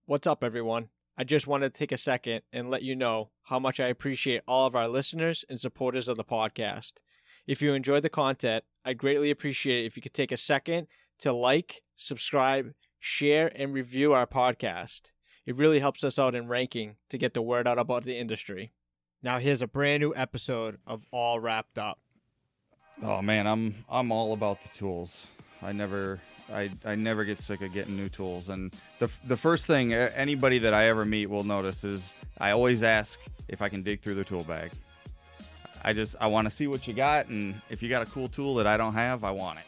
What's up, everyone? I just wanted to take a second and let you know how much I appreciate all of our listeners and supporters of the podcast. If you enjoy the content, I'd greatly appreciate it if you could take a second to like, subscribe, share, and review our podcast. It really helps us out in ranking to get the word out about the industry. Now here's a brand new episode of All Wrapped Up. Oh man, I'm all about the tools. I never get sick of getting new tools. And the first thing anybody that I ever meet will notice is I always ask if I can dig through the tool bag. I want to see what you got, and if you got a cool tool that I don't have, I want it.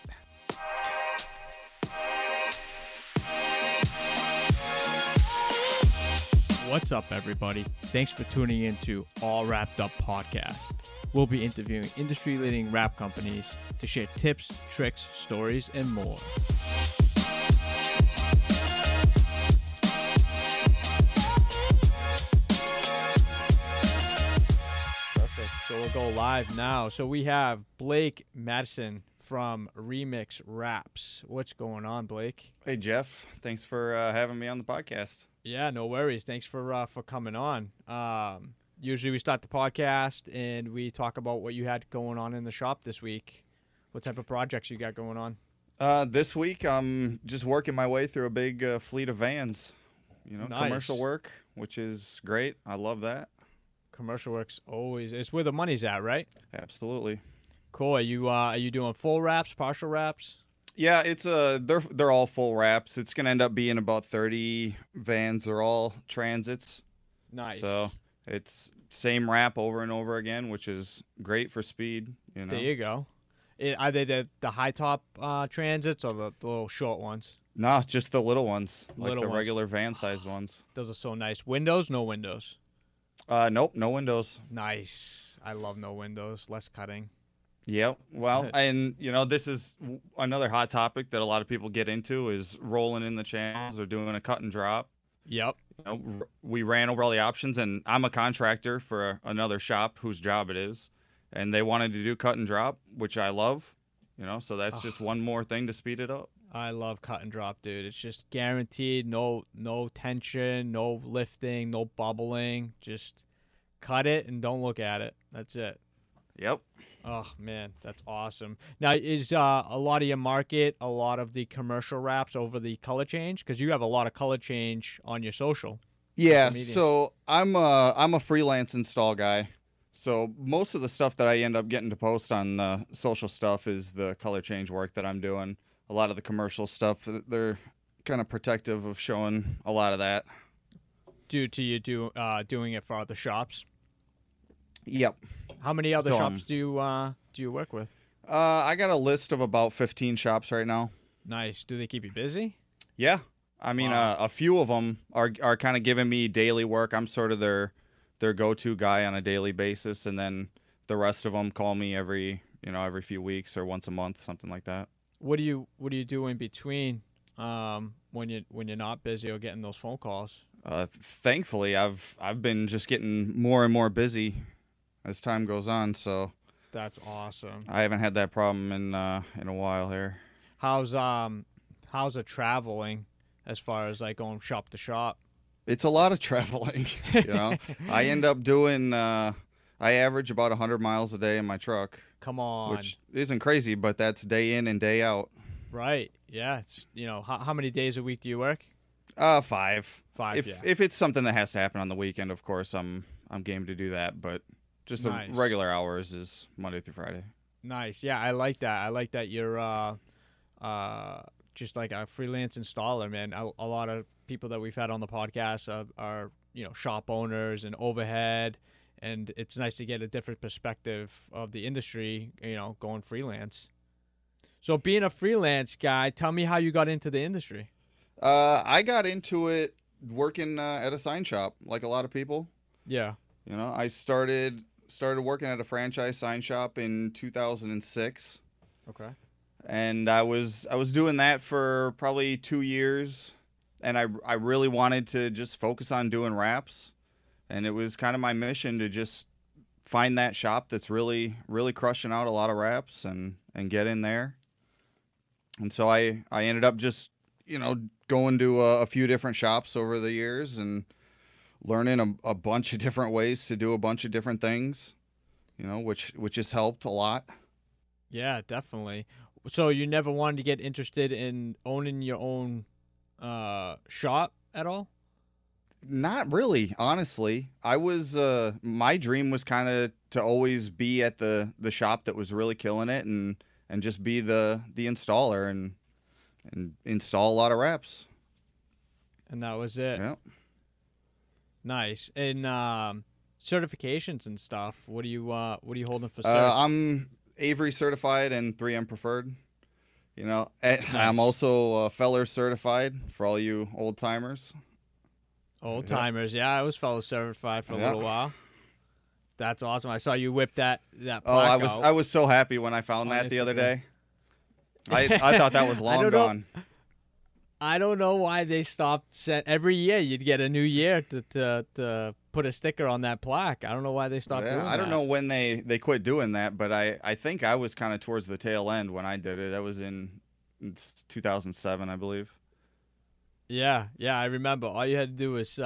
What's up, everybody? Thanks for tuning in to All Wrapped Up Podcast. We'll be interviewing industry-leading wrap companies to share tips, tricks, stories, and more. Perfect. So we'll go live now. So we have Blake Madison from Remix Wraps. What's going on, Blake? Hey Jeff, thanks for having me on the podcast. Yeah, no worries. Thanks for coming on. Usually we start the podcast and we talk about what you had going on in the shop this week. What type of projects you got going on? This week I'm just working my way through a big fleet of vans. Nice. Commercial work, which is great. I love that. Commercial work's it's where the money's at, right? Absolutely. Cool. Are you doing full wraps, partial wraps? Yeah, it's they're all full wraps. It's gonna end up being about 30 vans. They're all transits. Nice. So it's same wrap over and over again, which is great for speed. There you go. Are they the high top transits or the little short ones? No, just the little ones, Little like the ones. regular van sized ones. Those are so nice. Windows? No windows. Nope, no windows. Nice. I love no windows. Less cutting. Yep. Well, and this is another hot topic that a lot of people get into is rolling in the channels or doing a cut and drop. Yep. We ran over all the options, and I'm a contractor for another shop whose job it is, and they wanted to do cut and drop, which I love. So that's just one more thing to speed it up. I love cut and drop, dude. It's just guaranteed, no tension, no lifting, no bubbling. Just cut it and don't look at it. That's it. Yep. Oh, man, that's awesome. Now, is a lot of your market, a lot of the commercial wraps over the color change? Because you have a lot of color change on your social. Yeah, so I'm a freelance install guy. So most of the stuff that I end up getting to post on the social stuff is the color change work that I'm doing. A lot of the commercial stuff, they're kind of protective of showing a lot of that. Due to you doing it for other shops? Yep. How many other shops do you work with? I got a list of about 15 shops right now. Nice. Do they keep you busy? Yeah. I mean, Wow. a few of them are kind of giving me daily work. I'm sort of their go-to guy on a daily basis, and then the rest of them call me every few weeks or once a month, something like that. What do you do in between when you're not busy or getting those phone calls? Thankfully, I've been just getting more and more busy as time goes on, so That's awesome. I haven't had that problem in a while here. How's it traveling as far as like going shop to shop? It's a lot of traveling, I end up doing I average about 100 miles a day in my truck. Come on. Which isn't crazy, but that's day in and day out. Right. Yeah. How many days a week do you work? 5. 5. If it's something that has to happen on the weekend, of course, I'm game to do that. But just Nice. the regular hours is Monday through Friday. Nice. Yeah, I like that. I like that you're just like a freelance installer, man. A lot of people that we've had on the podcast are shop owners and overhead, and it's nice to get a different perspective of the industry, going freelance. So being a freelance guy, tell me how you got into the industry. I got into it working at a sign shop, like a lot of people. Yeah. I started working at a franchise sign shop in 2006. Okay. And I was doing that for probably 2 years, and I really wanted to just focus on doing wraps, and it was kind of my mission to just find that shop that's really crushing out a lot of wraps and get in there. And so I ended up just going to a few different shops over the years and learning a bunch of different ways to do a bunch of different things, which has helped a lot. Yeah, definitely. So you never wanted to get interested in owning your own shop at all? Not really, honestly. I was my dream was kind of to always be at the shop that was really killing it and just be the installer and install a lot of wraps. And that was it. Yeah. Nice. And certifications and stuff. What are you holding for cert? I'm Avery certified and 3M preferred. Nice. I'm also Feller certified for all you old timers. Old timers. Yeah, I was fellow certified for a little while. That's awesome. I saw you whip that plaque I was so happy when I found that the other day. I thought that was long gone. I don't know why they stopped. Every year you'd get a new year to put a sticker on that plaque. I don't know why they stopped doing that. I don't know when they quit doing that, but I think I was kind of towards the tail end when I did it. That was in 2007, I believe. Yeah, I remember. All you had to do was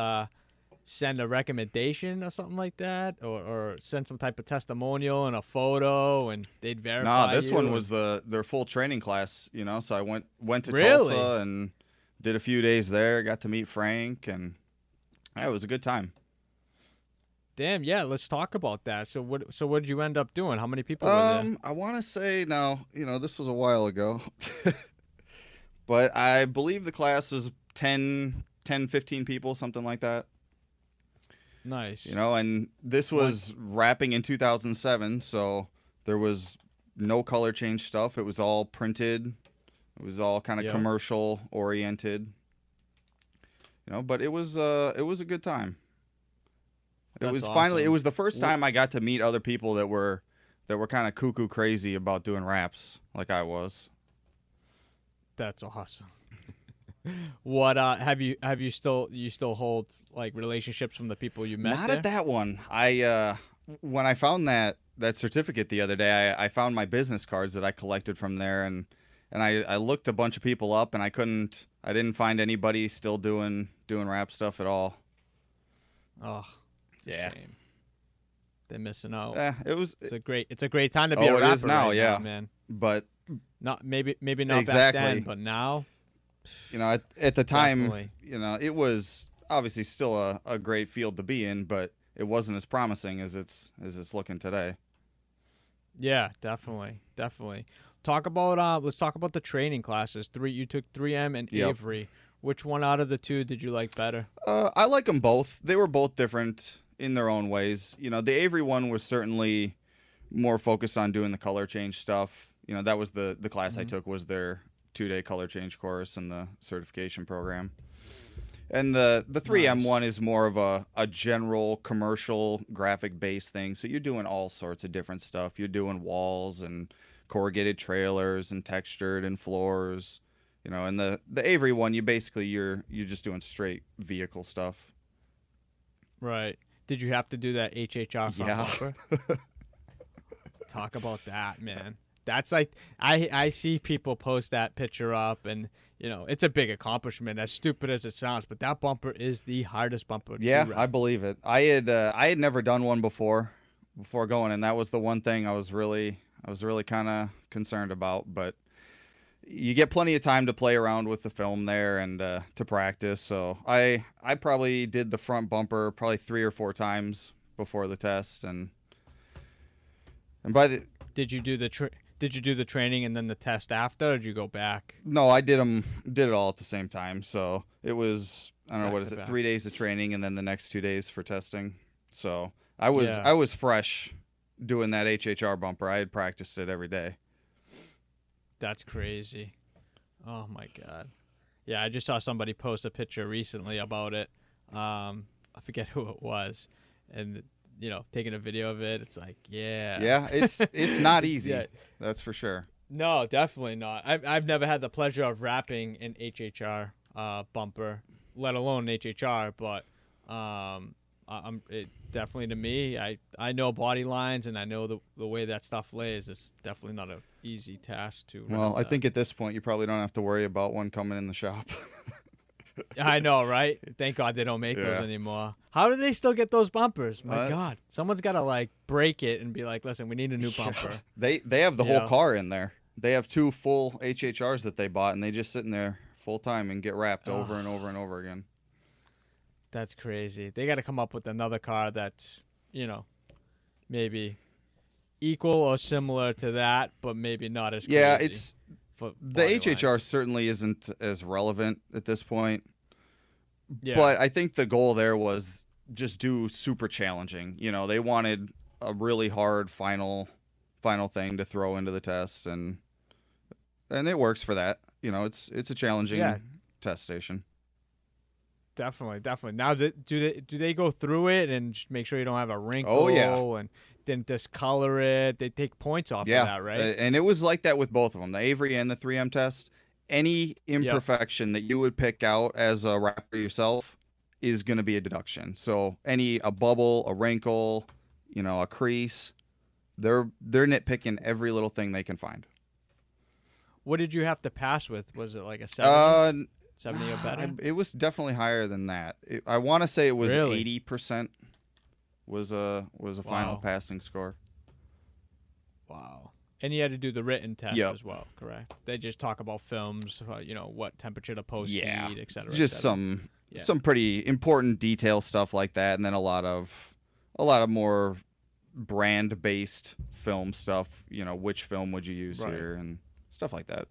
send a recommendation or something like that, or send some type of testimonial and a photo, and they'd verify. No, this one was their full training class. So I went to Tulsa and did a few days there. Got to meet Frank, and it was a good time. Damn, yeah. Let's talk about that. So what did you end up doing? How many people were there? I want to say now. This was a while ago, but I believe the class was 10, 15 people, something like that. Nice. And this was wrapping in 2007, so there was no color change stuff. It was all printed. It was all kind of commercial oriented. But it was a good time. That's it was awesome. Finally, it was the first time I got to meet other people that were kind of cuckoo crazy about doing wraps like I was. That's awesome. What have you still hold like relationships from the people you met? Not there? at that one. When I found that certificate the other day, I found my business cards that I collected from there, and I looked a bunch of people up, and I didn't find anybody still doing wrap stuff at all. Oh, it's a shame. They're missing out. Yeah, it's a great time to be a rapper. It is now, now, man. But not maybe not back then, but now. At the time, definitely. It was obviously still a great field to be in, but it wasn't as promising as it's looking today. Yeah, definitely. Talk about let's talk about the training classes. You took 3M and Avery. Which one out of the two did you like better? I like them both. They were both different in their own ways. The Avery one was certainly more focused on doing the color change stuff. That was the class I took, was their 2-day color change course and the certification program. And the 3M one is more of a general commercial graphic based thing. So you're doing all sorts of different stuff. You're doing walls and corrugated trailers and textured and floors. And the Avery one, you're just doing straight vehicle stuff. Right. Did you have to do that HHR front bumper? Talk about that, man. That's like I see people post that picture up, and it's a big accomplishment, as stupid as it sounds, but that bumper is the hardest bumper to wrap. I believe it. I had never done one before going, and that was the one thing I was really kind of concerned about, but you get plenty of time to play around with the film there and to practice. So I probably did the front bumper probably 3 or 4 times before the test, and by the Did you do the training and then the test after, or did you go back? No, I did it all at the same time. So it was, I don't know, what is it, 3 days of training and then the next 2 days for testing. So I was fresh doing that HHR bumper. I had practiced it every day. That's crazy. Oh my God. Yeah, I just saw somebody post a picture recently about it. I forget who it was, and taking a video of it. It's like, yeah, it's not easy. That's for sure. No, definitely not. I've never had the pleasure of wrapping an HHR bumper, let alone an HHR. But definitely to me. I know body lines and I know the way that stuff lays. It's definitely not an easy task to. Well, I that. think at this point you probably don't have to worry about one coming in the shop. I know, right? Thank God they don't make those anymore. How do they still get those bumpers? My God, someone's got to like break it and be like, "Listen, we need a new bumper." They have the whole car in there. They have 2 full HHRs that they bought, and they just sit in there full time and get wrapped over and over and over again. That's crazy. They got to come up with another car that's, maybe equal or similar to that, but maybe not as crazy. Yeah, it's the HHR lines. certainly isn't as relevant at this point. Yeah. But I think the goal there was just do super challenging. They wanted a really hard final thing to throw into the test, and it works for that. It's a challenging test station. Definitely. Now, do they go through it and just make sure you don't have a wrinkle? Oh, yeah. And then discolor it. They take points off of that, right? And it was like that with both of them, the Avery and the 3M test. Any imperfection that you would pick out as a wrapper yourself is going to be a deduction. So a bubble, a wrinkle, a crease, they're nitpicking every little thing they can find. What did you have to pass with? Was it like a 70? 70 or better? It was definitely higher than that. I want to say it was Really? 80% was a final passing score. Wow. And you had to do the written test Yep. as well, correct? They just talk about films, what temperature to post heat, et cetera. Just et cetera. some pretty important detail stuff like that, and then a lot of more brand based film stuff. Which film would you use here and stuff like that.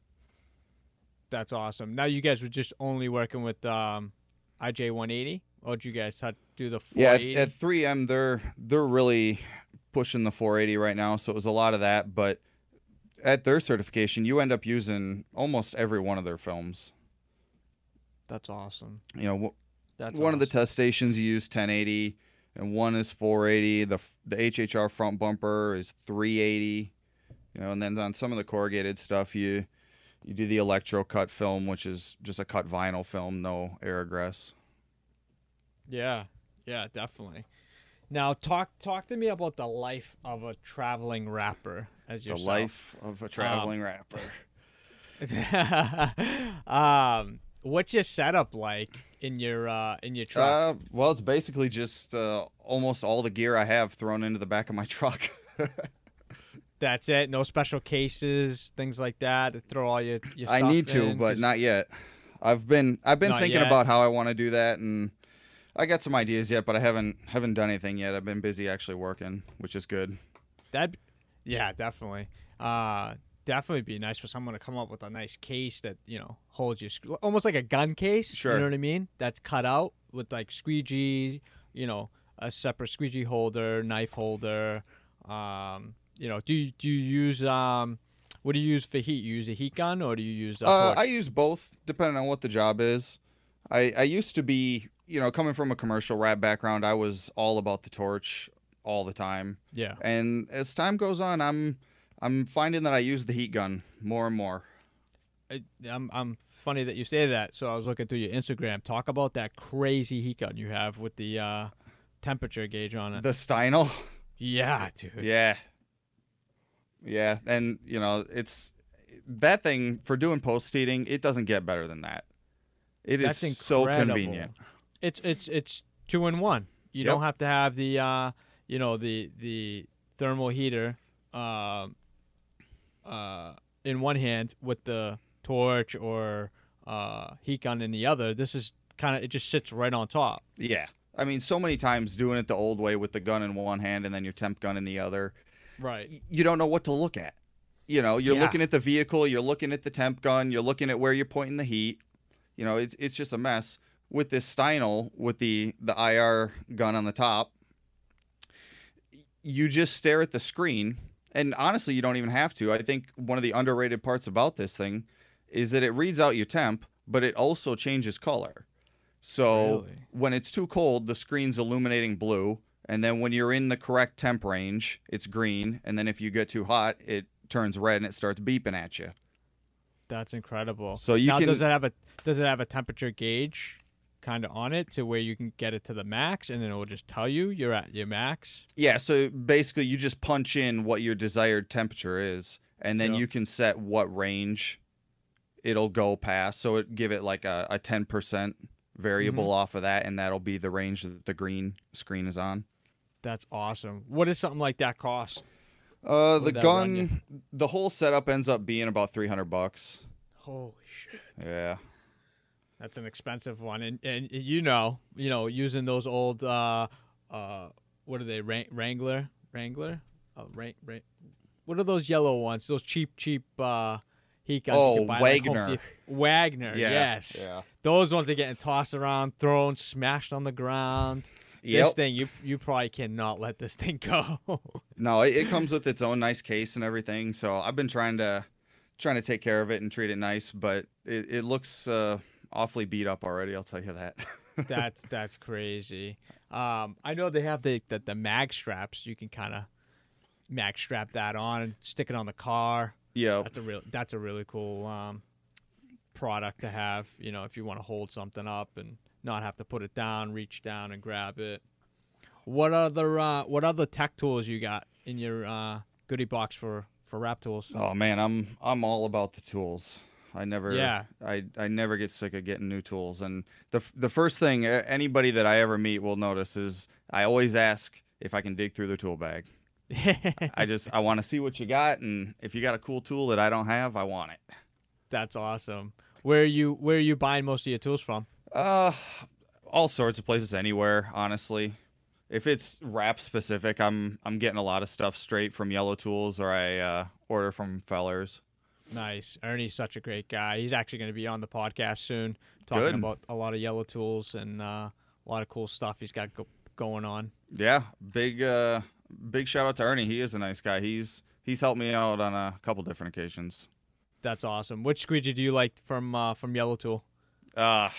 That's awesome. Now you guys were just only working with IJ 180, or did you guys do the 480? Yeah, at 3M they're really pushing the 480 right now, so it was a lot of that. But at their certification, you end up using almost every one of their films. That's awesome. That's one of the test stations you use 1080, and one is 480. The HHR front bumper is 380. And then on some of the corrugated stuff, you do the electro cut film, which is just a cut vinyl film, no aerograss. Yeah, definitely. Now, talk to me about the life of a traveling rapper as yourself. The life of a traveling rapper. What's your setup like in your truck? Well, it's basically just almost all the gear I have thrown into the back of my truck. That's it. No special cases, things like that. To throw all your stuff I need to, in, but not yet. I've been thinking about how I want to do that, and I got some ideas yet, but I haven't done anything yet. I've been busy actually working, which is good. Definitely. Definitely be nice for someone to come up with a nice case that holds your almost like a gun case. Sure. You know what I mean? That's cut out with like squeegee. A separate squeegee holder, knife holder. Do you use what do you use for heat? You use a heat gun or do you use a torch? I use both depending on what the job is. I used to be, coming from a commercial rap background, I was all about the torch all the time. Yeah. And as time goes on, I'm finding that I use the heat gun more and more. I'm funny that you say that. So I was looking through your Instagram. Talk about that crazy heat gun you have with the temperature gauge on it. The Steinel. Yeah, dude. Yeah, and it's that thing for doing post heating. It doesn't get better than that. That's so convenient. It's 2-in-1. You don't have to have the the thermal heater in one hand with the torch or heat gun in the other. This is it just sits right on top. Yeah. I mean, so many times doing it the old way with the gun in one hand and then your temp gun in the other. Right. You don't know what to look at. You're looking at the vehicle, you're looking at the temp gun, you're looking at where you're pointing the heat. It's just a mess. With this Steinel, with the IR gun on the top, you just stare at the screen. And honestly, you don't even have to. I think one of the underrated parts about this thing is that it reads out your temp, but it also changes color. So when it's too cold, the screen's illuminating blue. And then when you're in the correct temp range, it's green. And then if you get too hot, it turns red and it starts beeping at you. That's incredible. So does it have a temperature gauge? kind of on it to where you can get it to the max, and then it will just tell you you're at your max? Yeah, so basically you just punch in what your desired temperature is, and then Yep. you can set what range it'll go past. So give it like a 10% variable off of that, and that'll be the range that the green screen is on. That's awesome. What does something like that cost? The would that run you? gun, the whole setup ends up being about $300. Holy shit. Yeah. That's an expensive one, and using those old what are they, Wrangler, what are those yellow ones? Those cheap heat guns. You Oh, can buy, like, Home Wagner. Wagner, Yeah. yes. Yeah. Those ones are getting tossed around, thrown, smashed on the ground. This Yep. thing, you probably cannot let this thing go. No, it comes with its own nice case and everything. So I've been trying to take care of it and treat it nice, but it looks awfully beat up already. I'll tell you that. That's crazy. I know they have the mag straps. You can kind of mag strap that on and stick it on the car. Yeah. That's a really cool product to have. If you want to hold something up and not have to put it down, reach down and grab it. What other tech tools you got in your goodie box for Wrap Tools? Oh man, I'm all about the tools. I never get sick of getting new tools. And the first thing anybody that I ever meet will notice is I always ask if I can dig through their tool bag. I want to see what you got, and if you got a cool tool that I don't have, I want it. That's awesome. Where are you buying most of your tools from? All sorts of places, anywhere, honestly. If it's wrap specific, I'm getting a lot of stuff straight from Yellow Tools, or I order from Fellers. Nice. Ernie's such a great guy. He's actually going to be on the podcast soon, talking Good. about a lot of Yellow Tools and a lot of cool stuff he's got going on. Yeah, big shout out to Ernie. He is a nice guy. He's helped me out on a couple different occasions. That's awesome. Which squeegee do you like from Yellow Tool? The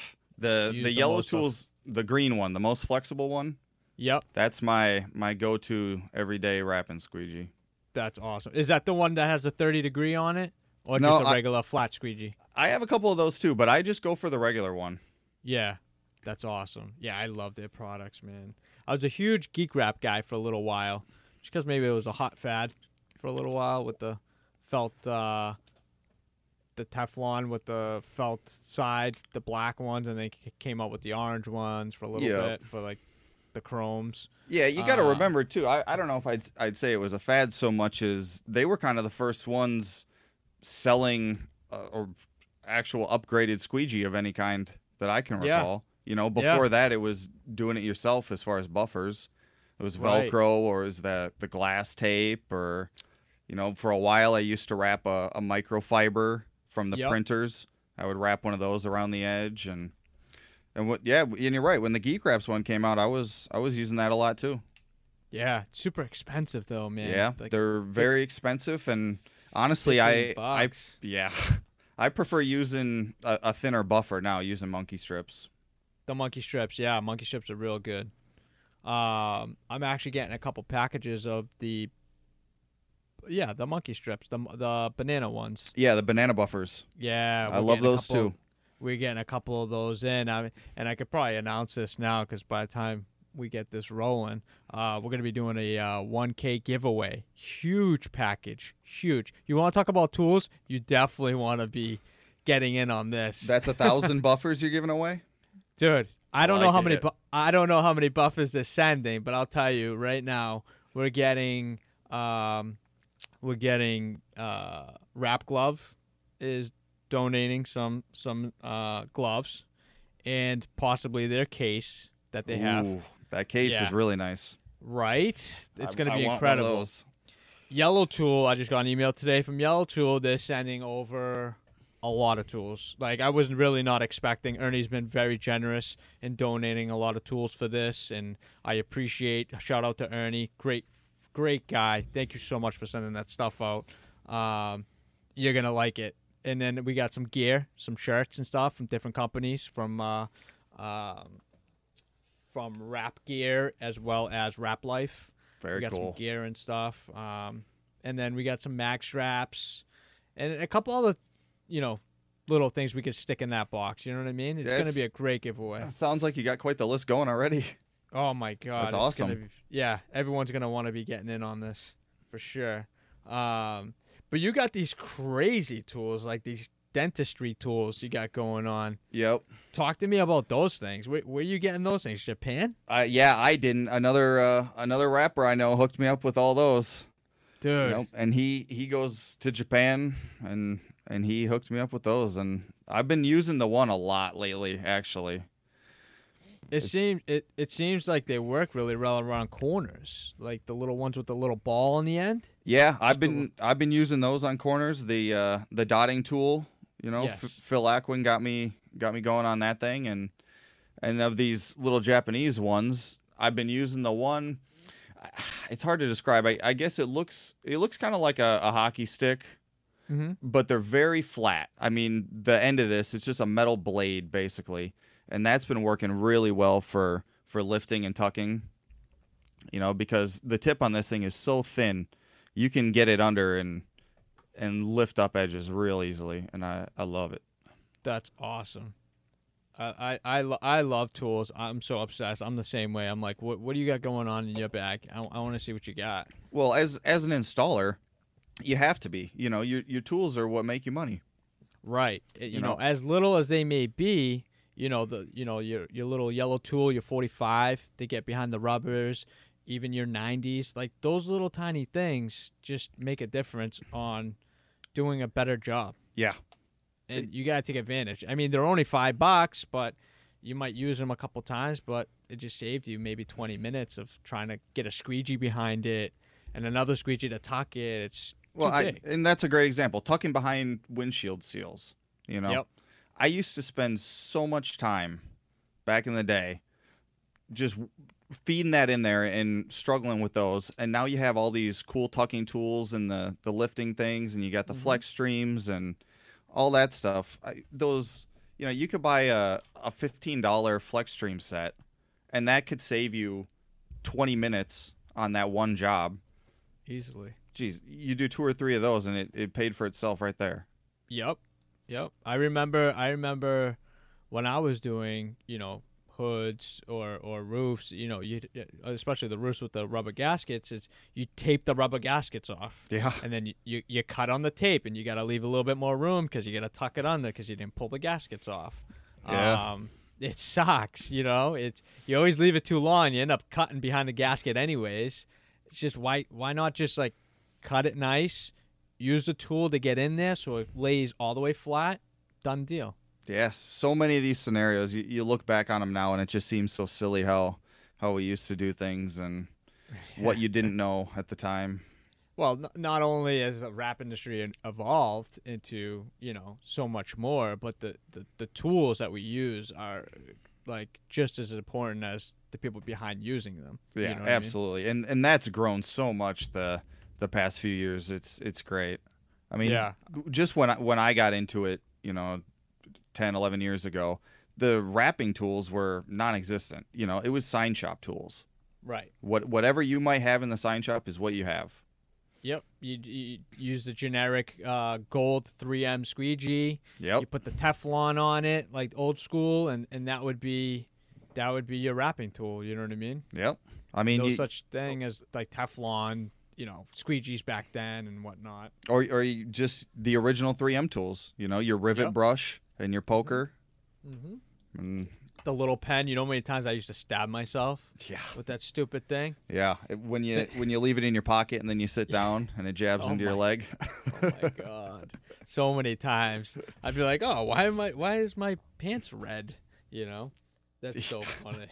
Use the Yellow most Tools, the green one, the most flexible one. Yep, That's my go-to everyday wrapping squeegee. that's awesome. Is that the one that has a 30-degree on it, or No, just a regular flat squeegee? I have a couple of those too, but I just go for the regular one. Yeah, that's awesome. Yeah, I love their products, man. I was a huge Geek Wrap guy for a little while, just because maybe it was a hot fad for a little while with the felt, the Teflon with the felt side, the black ones, and they came out with the orange ones for a little bit for like the chromes. Yeah, you got to remember too. I don't know if I'd say it was a fad so much as they were kind of the first ones selling or actual upgraded squeegee of any kind that I can recall. Before that, it was doing it yourself as far as buffers. It was Right. Velcro, or is that the glass tape, or for a while I used to wrap a microfiber from the printers. I would wrap one of those around the edge, and you're right. When the Geek Wraps one came out, I was using that a lot too. Yeah, super expensive though, man. Yeah, Like, they're very expensive, and honestly, I $15. I prefer using a thinner buffer now, using monkey strips. The monkey strips, yeah, monkey strips are real good. I'm actually getting a couple packages of the monkey strips, the banana ones. Yeah, the banana buffers. Yeah, I love those too. We're getting a couple of those in, and I could probably announce this now because by the time we get this rolling, we're going to be doing a 1K giveaway. Huge package, huge. You want to talk about tools? You definitely want to be getting in on this. That's 1,000 buffers you're giving away, dude. I don't know how many. it. I don't know how many buffers they're sending, but I'll tell you right now, we're getting Wrap Glove is donating some gloves, and possibly their case that they have. Ooh, that case is really nice. Right? It's going to be I want one of incredible. those. Yellow Tool, I just got an email today from Yellow Tool. They're sending over a lot of tools. Like, I was really not expecting. Ernie's been very generous in donating a lot of tools for this, and I appreciate. Shout out to Ernie. Great guy. Thank you so much for sending that stuff out. You're going to like it. And then we got some gear, some shirts and stuff from different companies, from Wrap Gear as well as Wrap Life. Very we got cool. some gear and stuff. And then we got some mag straps and a couple other, little things we could stick in that box. You know what I mean? It's going to be a great giveaway. Sounds like you got quite the list going already. Oh my God. That's awesome. Everyone's going to want to be getting in on this for sure. But you got these crazy tools, like these dentistry tools you got going on. Yep. Talk to me about those things. Where are you getting those things? Japan? Yeah, I didn't. Another rapper I know hooked me up with all those. Dude. You know, and he goes to Japan and he hooked me up with those, and I've been using the one a lot lately, actually. It seems like they work really well around corners, like the little ones with the little ball on the end. Yeah, I've been using those on corners. The dotting tool, you know, Yes. Phil Aquin got me going on that thing, and of these little Japanese ones, I've been using the one. It's hard to describe. I guess it looks kind of like a hockey stick, but they're very flat. I mean, the end of this, it's just a metal blade basically, and that's been working really well for lifting and tucking. You know, because the tip on this thing is so thin, you can get it under and lift up edges real easily, and I love it. That's awesome. I love tools. I'm so obsessed. I'm the same way. I'm like, what do you got going on in your bag? I want to see what you got. Well, as an installer, you have to be. You know, your tools are what make you money. Right. You know, as little as they may be, your little yellow tool, your 45 to get behind the rubbers, even your 90s, like those little tiny things just make a difference on doing a better job. Yeah. And you got to take advantage. I mean, they're only $5, but you might use them a couple times, but it just saved you maybe 20 minutes of trying to get a squeegee behind it and another squeegee to tuck it. It's too big. And that's a great example. Tucking behind windshield seals, you know. Yep. I used to spend so much time back in the day just feeding that in there and struggling with those, and now you have all these cool tucking tools and the lifting things, and you got the flex streams and all that stuff. You could buy a $15 flex stream set, and that could save you 20 minutes on that one job Easily. Geez, you do 2 or 3 of those and it paid for itself right there. Yep. I remember when I was doing, hoods or roofs, especially the roofs with the rubber gaskets, is you tape the rubber gaskets off. Yeah. And then you cut on the tape, and you got to leave a little bit more room because you got to tuck it under because you didn't pull the gaskets off. Yeah. It sucks, you always leave it too long. You end up cutting behind the gasket anyways. It's just why not just like cut it nice, use the tool to get in there so it lays all the way flat, done deal. Yes, so many of these scenarios, you look back on them now, and it just seems so silly how we used to do things and what you didn't know at the time. Well, not only has the rap industry evolved into, so much more, but the tools that we use are like just as important as the people behind using them. Yeah, you know absolutely. I mean? And that's grown so much the past few years. It's great. I mean, just when I got into it, 10, 11 years ago, the wrapping tools were non-existent. It was sign shop tools. Right. Whatever you might have in the sign shop is what you have. Yep. You use the generic gold 3M squeegee. Yep. You put the Teflon on it, like old school, and that would be your wrapping tool. You know what I mean? Yep. I mean, no such thing as like Teflon, squeegees back then and whatnot. Or you just the original 3M tools. Your rivet brush and your poker. Mm-hmm. And the little pen. You know how many times I used to stab myself? Yeah. With that stupid thing. Yeah. When you leave it in your pocket and then you sit down and it jabs into your leg. Oh my God. So many times. I'd be like, oh, why is my pants red? That's so funny.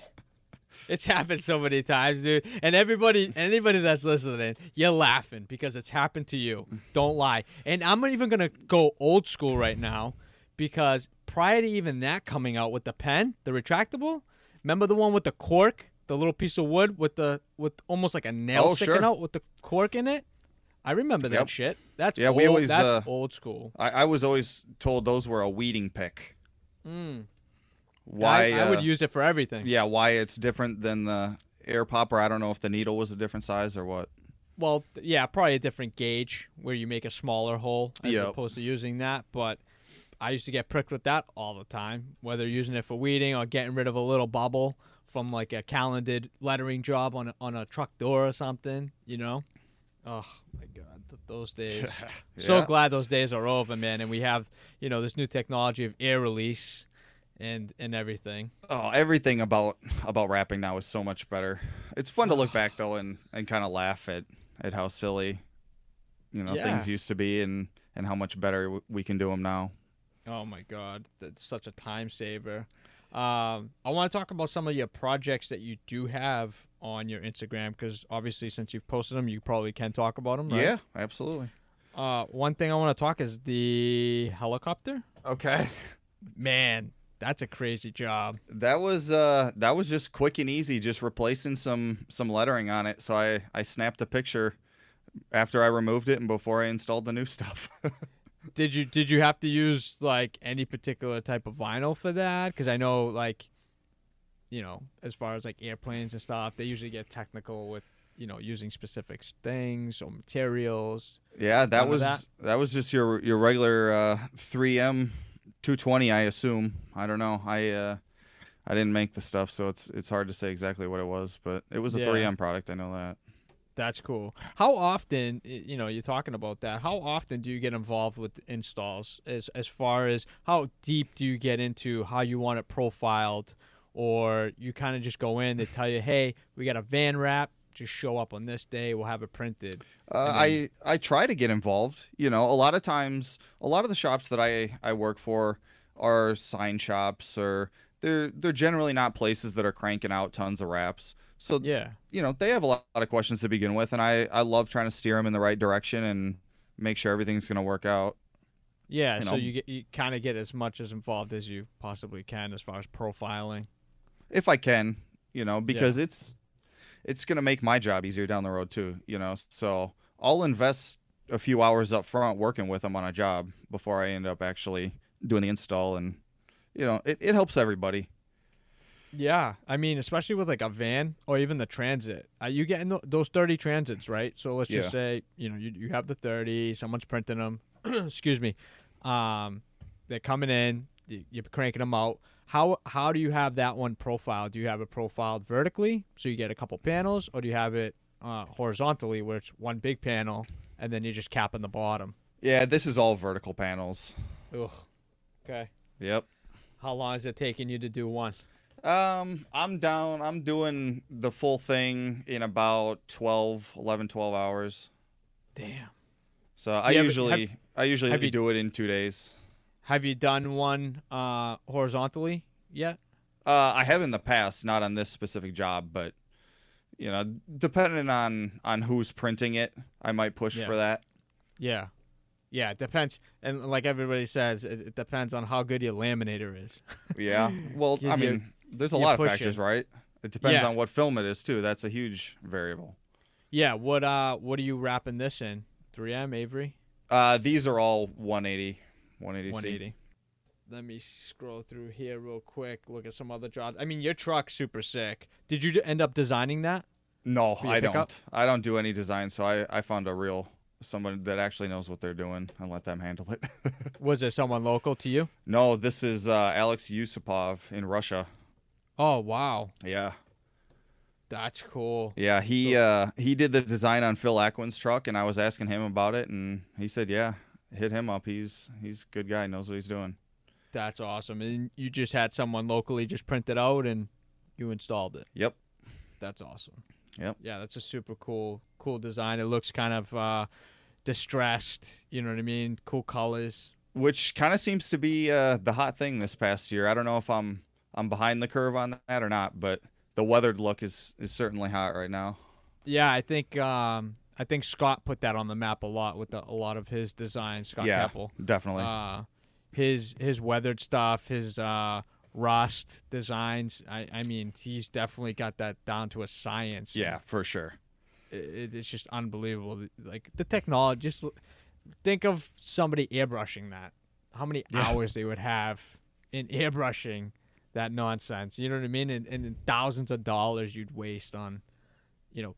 It's happened so many times, dude. And anybody that's listening, you're laughing because it's happened to you. Don't lie. And I'm not even going to go old school right now because prior to even that coming out with the pen, the retractable, remember the one with the cork, the little piece of wood with almost like a nail sticking out with the cork in it? I remember that shit. That's old. That's old school. I was always told those were a weeding pick. Why I would use it for everything. Yeah, why it's different than the air popper. I don't know if the needle was a different size or what. Well, yeah, probably a different gauge where you make a smaller hole as opposed to using that. But I used to get pricked with that all the time, whether using it for weeding or getting rid of a little bubble from like a calendared lettering job on a truck door or something, you know? Oh my God, those days. Yeah. So glad those days are over, man. And we have, this new technology of air release and everything. Oh, everything about rapping now is so much better. It's fun to look back though and kind of laugh at how silly, things used to be and how much better we can do them now. Oh my God, that's such a time saver. I want to talk about some of your projects that you do have on your Instagram, because obviously since you've posted them, you probably can talk about them, right? Yeah, absolutely. One thing I want to talk is the helicopter. Okay. Man, that's a crazy job. That was just quick and easy, just replacing some lettering on it. So I snapped a picture after I removed it and before I installed the new stuff. Did you have to use like any particular type of vinyl for that? Because I know like, as far as like airplanes and stuff, they usually get technical with using specific things or materials. Yeah, that was just your regular 3M 220, I assume. I don't know. I didn't make the stuff, so it's hard to say exactly what it was, but it was a 3M product. I know that. That's cool. How often, you're talking about that, how often do you get involved with installs as far as how deep do you get into how you want it profiled, or you kind of just go in, they tell you, hey, we got a van wrap, just show up on this day, we'll have it printed. I try to get involved. A lot of times, a lot of the shops that I work for are sign shops, or they're generally not places that are cranking out tons of wraps. So, yeah, they have a lot of questions to begin with, and I love trying to steer them in the right direction and make sure everything's going to work out. Yeah, so you kind of get as much as involved as you possibly can as far as profiling. If I can, because it's going to make my job easier down the road too, So I'll invest a few hours up front working with them on a job before I end up actually doing the install, and, it helps everybody. Yeah, I mean, especially with like a van or even the transit. You get in those 30 transits, right? So let's just say, you have the 30, someone's printing them. Excuse me. They're coming in, you're cranking them out. How do you have that one profiled? Do you have it profiled vertically, so you get a couple panels, or do you have it horizontally, where it's one big panel and then you're just capping the bottom? Yeah, this is all vertical panels. Ugh. Okay. Yep. How long is it taking you to do one? I'm doing the full thing in about 12 hours. Damn. So I usually do it in 2 days. Have you done one horizontally yet? I have in the past, not on this specific job, but depending on who's printing it, I might push for that. Yeah. Yeah, it depends. And like everybody says, it depends on how good your laminator is. Yeah. Well, I mean, there's a lot of factors, right? It depends on what film it is too. That's a huge variable. Yeah. What are you wrapping this in? 3M, Avery? These are all 180. 180. Let me scroll through here real quick. Look at some other jobs. I mean, your truck's super sick. Did you end up designing that? No, I don't. I don't do any design, so I found someone that actually knows what they're doing and let them handle it. Was it someone local to you? No, this is Alex Yusupov in Russia. Oh, wow. Yeah. That's cool. Yeah, he did the design on Phil Aquin's truck, and I was asking him about it, and he said, yeah, hit him up. He's a good guy, knows what he's doing. That's awesome. And you just had someone locally just print it out and you installed it. Yep. That's awesome. Yep. Yeah, that's a super cool design. It looks kind of distressed, you know what I mean? Cool colors. Which kind of seems to be the hot thing this past year. I don't know if I'm behind the curve on that or not, but the weathered look is certainly hot right now. Yeah, I think Scott put that on the map a lot with a lot of his designs. Scott Keppel. Definitely. His weathered stuff, his rust designs. I mean, he's definitely got that down to a science. Yeah, for sure. It's just unbelievable. Like the technology. Just think of somebody airbrushing that. How many hours they would have in airbrushing that nonsense. You know what I mean? And thousands of dollars you'd waste on,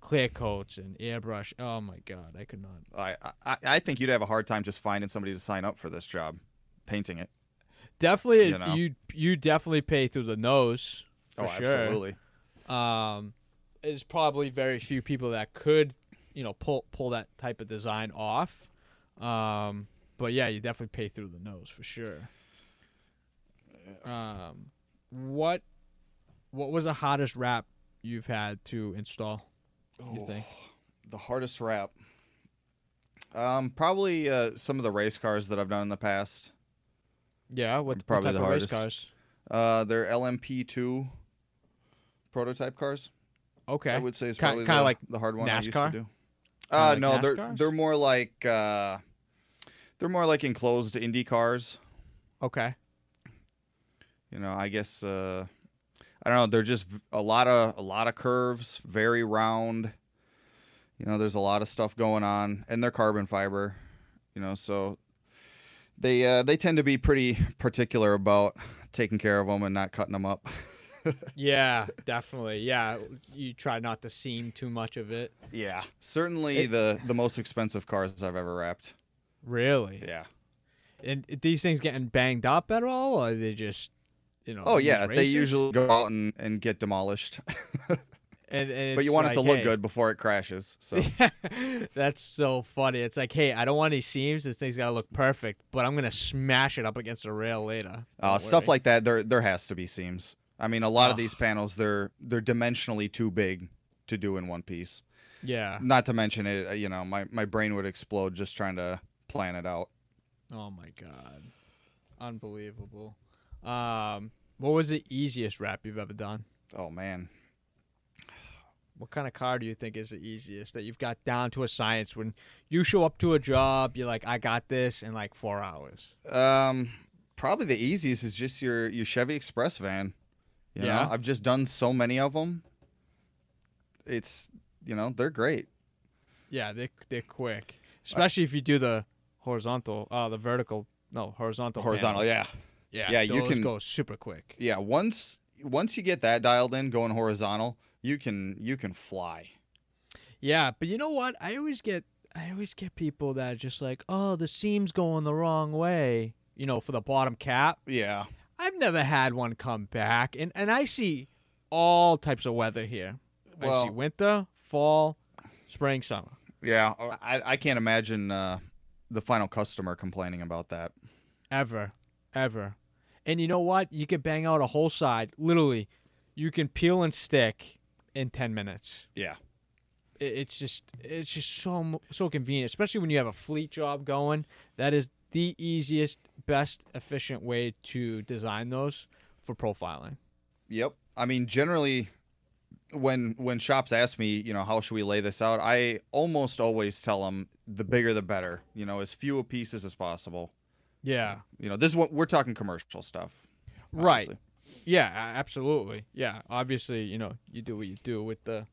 clear coats and airbrush. Oh my God, I could not. I think you'd have a hard time just finding somebody to sign up for this job, painting it. Definitely, You know? you definitely pay through the nose for Oh, sure. absolutely. There's probably very few people that could, pull that type of design off. But yeah, you definitely pay through the nose for sure. What was the hottest wrap you've had to install? You think? The hardest wrap. Probably some of the race cars that I've done in the past. Yeah, what Probably type the of race hardest. cars? They're LMP2 prototype cars. Okay, I would say is kind probably of like the hard one I used NASCAR? to do. Kinda No, like NASCARs? they're more like enclosed Indy cars. Okay. I guess I don't know. They're just a lot of curves, very round. There's a lot of stuff going on, and they're carbon fiber. So they tend to be pretty particular about taking care of them and not cutting them up. Yeah, definitely. Yeah, you try not to seam too much of it. Yeah, certainly the most expensive cars I've ever wrapped. Really? Yeah. And these things getting banged up at all, or are they just, Oh these yeah, they races? usually go out and get demolished. And But you it's want it to like, look hey. good before it crashes. So That's so funny. It's like, hey, I don't want any seams. This thing's gotta look perfect, but I'm gonna smash it up against a rail later. Don't stuff worry. like that, there has to be seams. I mean, a lot of Ugh. these panels, they're dimensionally too big to do in one piece. Yeah. Not to mention it, my brain would explode just trying to plan it out. Oh my god. Unbelievable. What was the easiest wrap you've ever done? Oh man. What kind of car do you think is the easiest that you've got down to a science? When you show up to a job, you're like, I got this in like 4 hours. Probably the easiest is just your Chevy Express van. Yeah. I've just done so many of them. It's they're great. Yeah, they're quick, especially if you do the horizontal, horizontal. Horizontal, panels. yeah. Yeah, Yeah, you those can- go super quick. Yeah, once you get that dialed in, going horizontal, you can fly. Yeah, but you know what? I always get people that are just like, oh, the seam's going the wrong way. For the bottom cap. Yeah. I've never had one come back, and I see all types of weather here. I see Well- winter, fall, spring, summer. Yeah, I can't imagine the final customer complaining about that. Ever. And you know what? You can bang out a whole side. Literally, you can peel and stick in 10 minutes. Yeah. It's just so convenient, especially when you have a fleet job going. That is the easiest, best, efficient way to design those for profiling. Yep. I mean, generally, when shops ask me, how should we lay this out, I almost always tell them the bigger the better. As few pieces as possible. Yeah. This is what we're talking commercial stuff. Right. Obviously. Yeah, absolutely. Yeah, obviously, you do what you do with the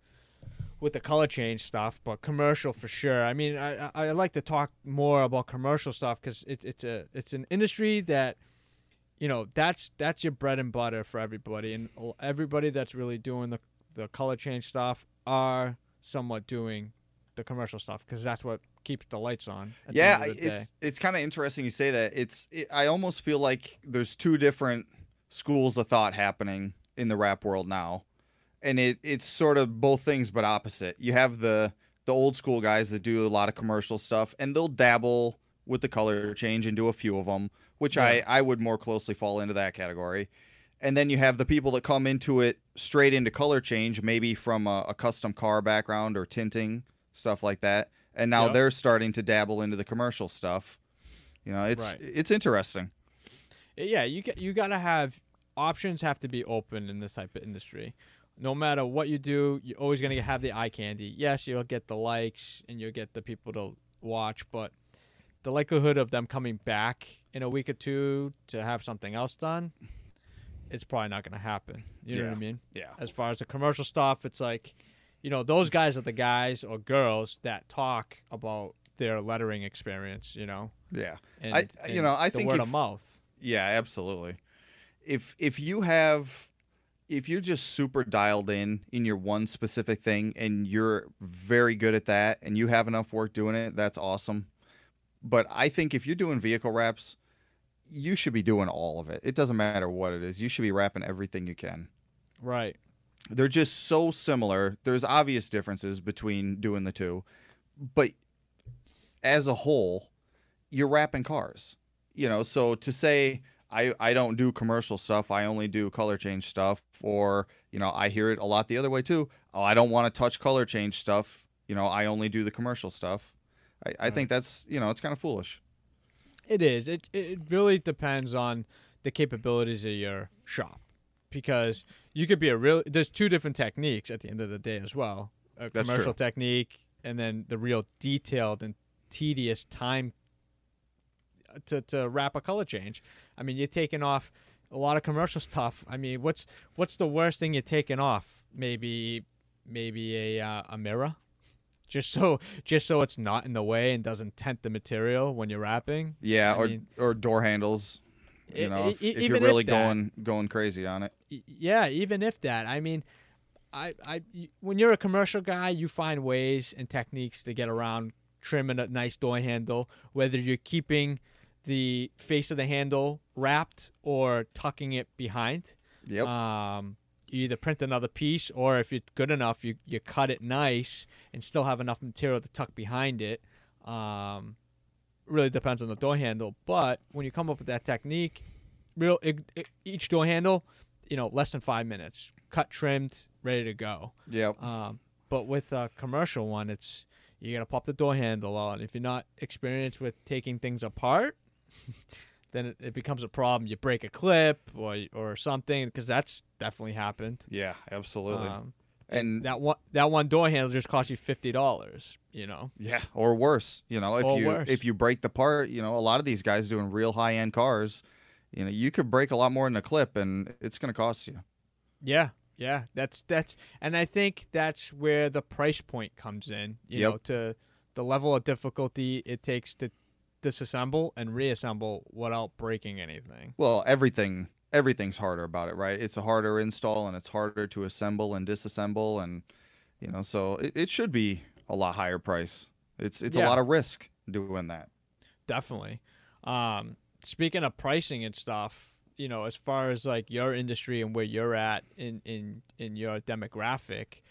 color change stuff, but commercial for sure. I mean, I like to talk more about commercial stuff because it's an industry that, that's your bread and butter for everybody, and everybody that's really doing the color change stuff are somewhat doing the commercial stuff because that's what keeps the lights on. At the Yeah, end of the day. it's kind of interesting you say that. I almost feel like there's two different schools of thought happening in the rap world now, and it's sort of both things but opposite. You have the old school guys that do a lot of commercial stuff, and they'll dabble with the color change and do a few of them, which Yeah. I would more closely fall into that category. And then you have the people that come into it straight into color change, maybe from a custom car background or tinting, stuff like that. And now Yep. they're starting to dabble into the commercial stuff. Right. It's interesting. Yeah, you gotta have options. Have to be open in this type of industry. No matter what you do, you're always gonna have the eye candy. Yes, you'll get the likes and you'll get the people to watch, but the likelihood of them coming back in a week or two to have something else done, it's probably not gonna happen. You know what I Yeah. mean? Yeah. As far as the commercial stuff, it's like, those guys are the guys or girls that talk about their lettering experience. Yeah. And, I and the think word if- of mouth. Yeah, absolutely. If you're just super dialed in your one specific thing and you're very good at that and you have enough work doing it, that's awesome. But I think if you're doing vehicle wraps, you should be doing all of it. It doesn't matter what it is. You should be wrapping everything you can. Right. They're just so similar. There's obvious differences between doing the two, but as a whole, you're wrapping cars. So to say I don't do commercial stuff, I only do color change stuff, or I hear it a lot the other way too. Oh, I don't want to touch color change stuff. I only do the commercial stuff. I think that's it's kind of foolish. It is. It really depends on the capabilities of your shop, because you could be there's two different techniques at the end of the day as well. A That's commercial true. technique, and then the real detailed and tedious time to wrap a color change. I mean, you're taking off a lot of commercial stuff. I mean, what's the worst thing you're taking off? Maybe a mirror, just so it's not in the way and doesn't tent the material when you're wrapping. Yeah, I mean, or door handles. If you're even really if that, going crazy on it. Yeah, even if that. I mean, when you're a commercial guy, you find ways and techniques to get around trimming a nice door handle, whether you're keeping the face of the handle wrapped or tucking it behind. Yep. You either print another piece, or if you're good enough, you cut it nice and still have enough material to tuck behind it. Really depends on the door handle, but when you come up with that technique, each door handle, less than 5 minutes, cut, trimmed, ready to go. Yep. But with a commercial one, you gotta pop the door handle on. If you're not experienced with taking things apart, then it becomes a problem. You break a clip or something, because that's definitely happened. Yeah, absolutely. And that one door handle just cost you $50. Yeah, or worse. If you break the part, a lot of these guys doing real high end cars, you could break a lot more in a clip, and it's going to cost you. Yeah, that's and I think that's where the price point comes in. To the level of difficulty it takes to disassemble and reassemble without breaking anything. Well, everything's harder about it, right? It's a harder install, and it's harder to assemble and disassemble, and so it should be a lot higher price. It's a lot of risk doing that. Definitely. Speaking of pricing and stuff, as far as like your industry and where you're at in your demographic,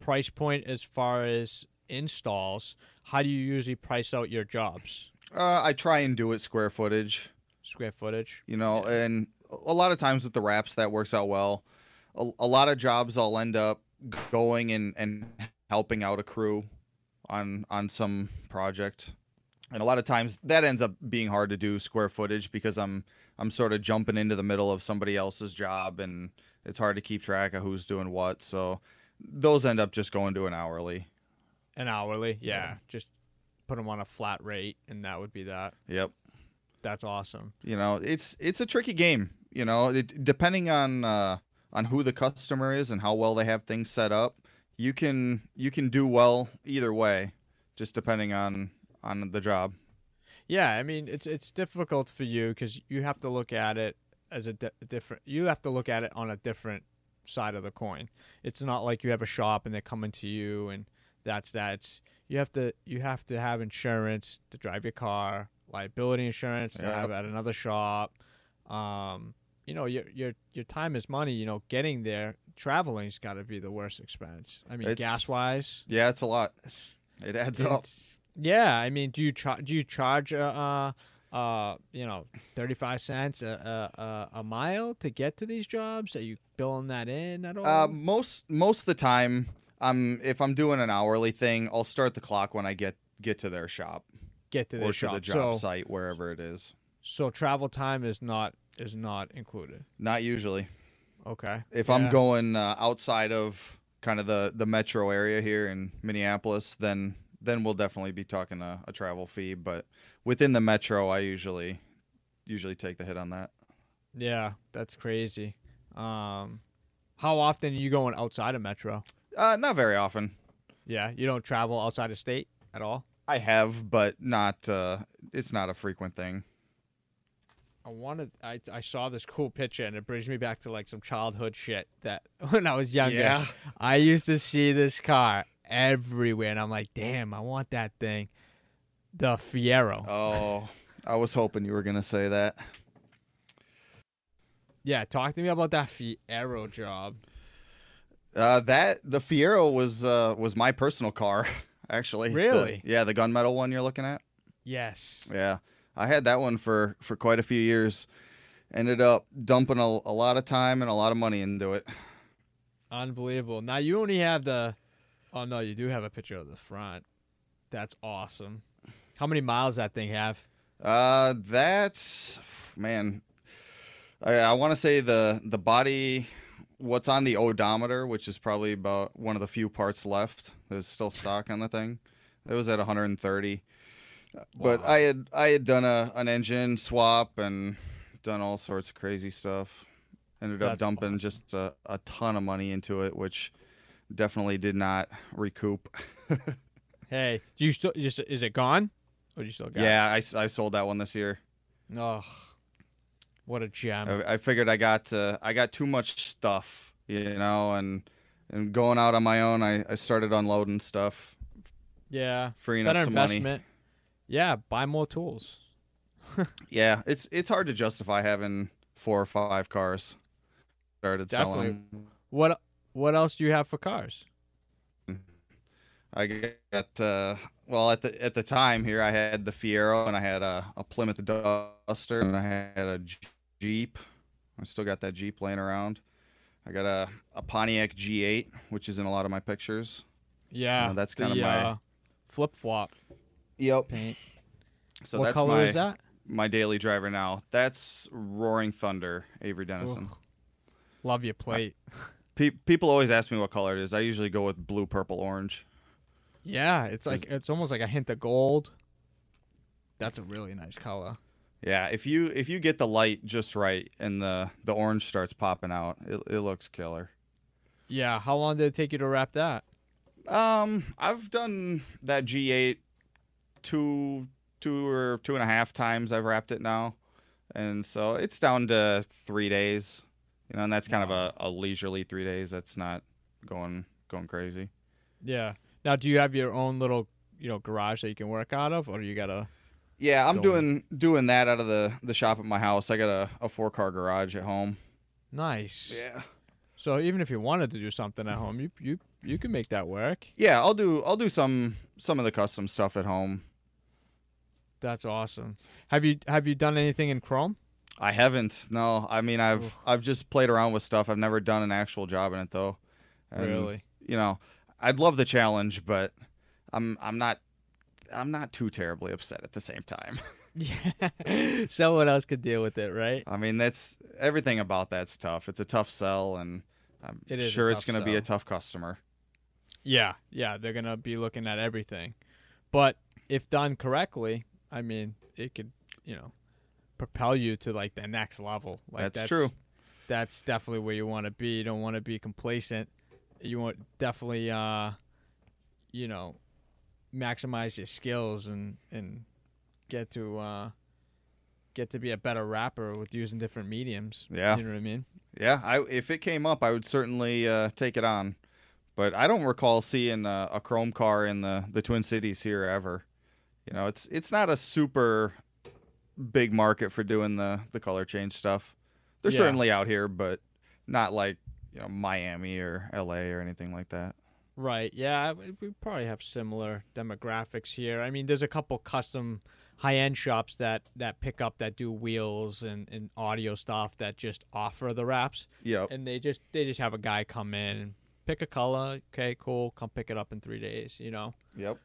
price point as far as installs, how do you usually price out your jobs? I try and do it square footage. Square footage? Yeah. And a lot of times with the wraps that works out well. A lot of jobs I'll end up going and helping out a crew on some project. And a lot of times that ends up being hard to do square footage, because I'm sort of jumping into the middle of somebody else's job, and it's hard to keep track of who's doing what. So those end up just going to an hourly. An hourly? Yeah. Just put them on a flat rate, and that would be that. Yep. That's awesome. It's a tricky game. Depending on who the customer is and how well they have things set up, you can do well either way, just depending on the job. Yeah, I mean, it's difficult for you because you have to look at it as you have to look at it on a different side of the coin. It's not like you have a shop and they're coming to you and that's that. You have to have insurance to drive your car, liability insurance to have at another shop. Your time is money. Getting there, traveling's got to be the worst expense. I mean, gas wise. Yeah, it's a lot. It adds up. Yeah, I mean, do you charge 35 cents a mile to get to these jobs? Are you billing that in at all? Most of the time, if I'm doing an hourly thing, I'll start the clock when I get to their shop. Get to their shop. Or to the job site, wherever it is. So travel time is not included. Not usually. Okay. If I'm going outside of kind of the metro area here in Minneapolis, then we'll definitely be talking a travel fee. But within the metro, I usually take the hit on that. Yeah, that's crazy. How often are you going outside of metro? Not very often. Yeah, you don't travel outside of state at all? I have, but not. It's not a frequent thing. I saw this cool picture, and it brings me back to like some childhood shit that when I was younger. Yeah. I used to see this car everywhere, and I'm like, damn, I want that thing. The Fiero. Oh, I was hoping you were gonna say that. Yeah, talk to me about that Fiero job. The Fiero was my personal car, actually. Really? The gunmetal one you're looking at. Yes. Yeah, I had that one for quite a few years. Ended up dumping a lot of time and a lot of money into it. Unbelievable. Now you only have the. Oh no, you do have a picture of the front. That's awesome. How many miles that thing have? That's man. I want to say the body, what's on the odometer, which is probably about one of the few parts left that's still stock on the thing. It was at 130. But Wow. I had done an engine swap and done all sorts of crazy stuff. Ended up That's dumping awesome. just a ton of money into it, which definitely did not recoup. Hey, do you still just is it gone? Or do you still got Yeah, I sold that one this year. it? Oh, what a gem. I figured I got too much stuff, and going out on my own, I started unloading stuff, Yeah. freeing Better up some money. investment. Yeah, buy more tools. Yeah, it's hard to justify having 4 or 5 cars. Started Definitely. selling them. What else do you have for cars? I got well at the time here I had the Fiero and I had a Plymouth Duster and I had a Jeep. I still got that Jeep laying around. I got a Pontiac G8, which is in a lot of my pictures. Yeah. That's kind of my flip flop Yep. paint. So What that's color is that? my daily driver now. That's Roaring Thunder, Avery Dennison. Ooh, love your plate. People always ask me what color it is. I usually go with blue, purple, orange. Yeah, it's almost like a hint of gold. That's a really nice color. Yeah, if you get the light just right and the orange starts popping out, it looks killer. Yeah, how long did it take you to wrap that? I've done that G8 two or 2.5 times. I've wrapped it now, and so it's down to 3 days. And that's kind of a leisurely 3 days. That's not going crazy. Yeah. Now, do you have your own little, garage that you can work out of, or you gotta? Yeah, I'm Go doing that out of the shop at my house. I got a 4-car garage at home. Nice. Yeah. So even if you wanted to do something at home, you can make that work. Yeah, I'll do some of the custom stuff at home. That's awesome. Have you done anything in Chrome? I haven't. No, I mean I've just played around with stuff. I've never done an actual job in it though. And, Really? I'd love the challenge, but I'm not too terribly upset at the same time. Yeah. Someone else could deal with it, right? I mean, that's everything about that's tough. It's a tough sell, and I'm It is a sure it's tough going to be a sell. tough customer. Yeah, they're gonna be looking at everything, but if done correctly, I mean, it could, propel you to like the next level. Like That's true. That's definitely where you want to be. You don't want to be complacent. You want definitely, maximize your skills and get to be a better rapper with using different mediums. Yeah. You know what I mean? Yeah, if it came up, I would certainly take it on. But I don't recall seeing a chrome car in the Twin Cities here ever. It's not a super big market for doing the color change stuff. They're Yeah. certainly out here, but not like Miami or LA or anything like that. Right. Yeah, we probably have similar demographics here. I mean, there's a couple custom high-end shops that pick up that do wheels and audio stuff that just offer the wraps, Yep. and they just have a guy come in and pick a color. Okay, cool. Come pick it up in 3 days. Yep.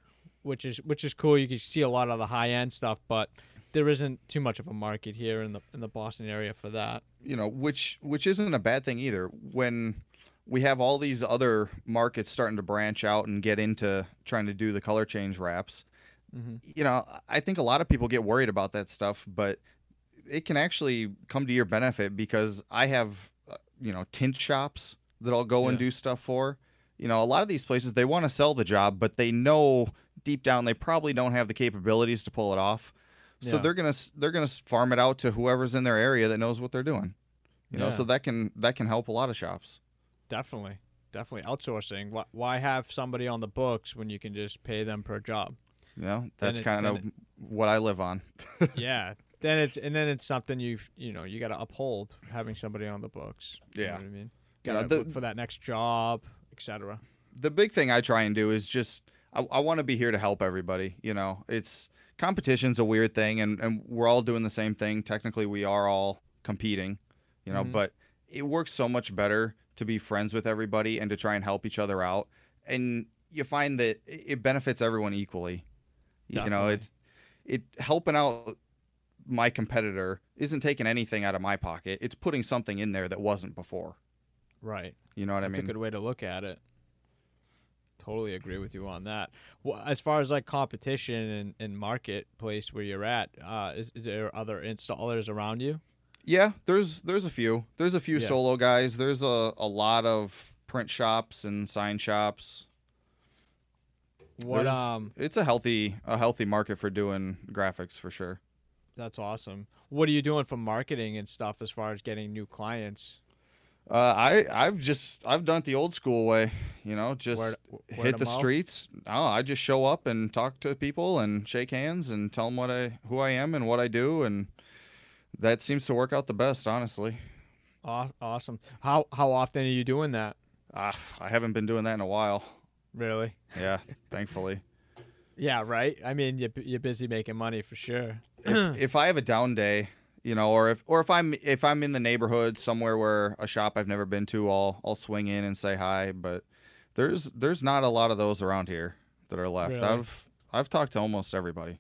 Which is cool. You can see a lot of the high-end stuff, but there isn't too much of a market here in the Boston area for that. Which isn't a bad thing either. When we have all these other markets starting to branch out and get into trying to do the color change wraps, I think a lot of people get worried about that stuff, but it can actually come to your benefit because I have, tint shops that I'll go and Yeah. do stuff for. A lot of these places, they want to sell the job, but they know deep down they probably don't have the capabilities to pull it off. So Yeah. they're gonna farm it out to whoever's in their area that knows what they're doing. Yeah. So that can help a lot of shops. Definitely outsourcing. Why have somebody on the books when you can just pay them per job? You know, Then that's it- kind then of what I live on. Yeah. Then it's something you got to uphold, having somebody on the books. You know Yeah. what I mean? You know, Got to look for that next job, etc. The big thing I try and do is just I want to be here to help everybody. You know, it's competition's a weird thing, and we're all doing the same thing. Technically, we are all competing, you know, Mhm. but it works so much better to be friends with everybody and to try and help each other out. And you find that it benefits everyone equally. You know, Definitely. it helping out my competitor isn't taking anything out of my pocket. It's putting something in there that wasn't before. Right. You know what That's I mean? a good way to look at it. Totally agree with you on that. Well, as far as like competition and marketplace where you're at, is there other installers around you? Yeah, there's a few. There's a few Yeah. solo guys. There's a lot of print shops and sign shops. What It's a healthy market for doing graphics for sure. That's awesome. What are you doing for marketing and stuff as far as getting new clients? I've done it the old school way, you know, just Word hit of the mouth? streets. Oh, I just show up and talk to people and shake hands and tell them who I am and what I do, and that seems to work out the best, honestly. Awesome. How often are you doing that? I haven't been doing that in a while. Really? Yeah, thankfully. Yeah, right. I mean, you're busy making money for sure. If I have a down day, you know, or if I'm in the neighborhood somewhere where a shop I've never been to, I'll swing in and say hi. But there's not a lot of those around here that are left. Really? I've talked to almost everybody.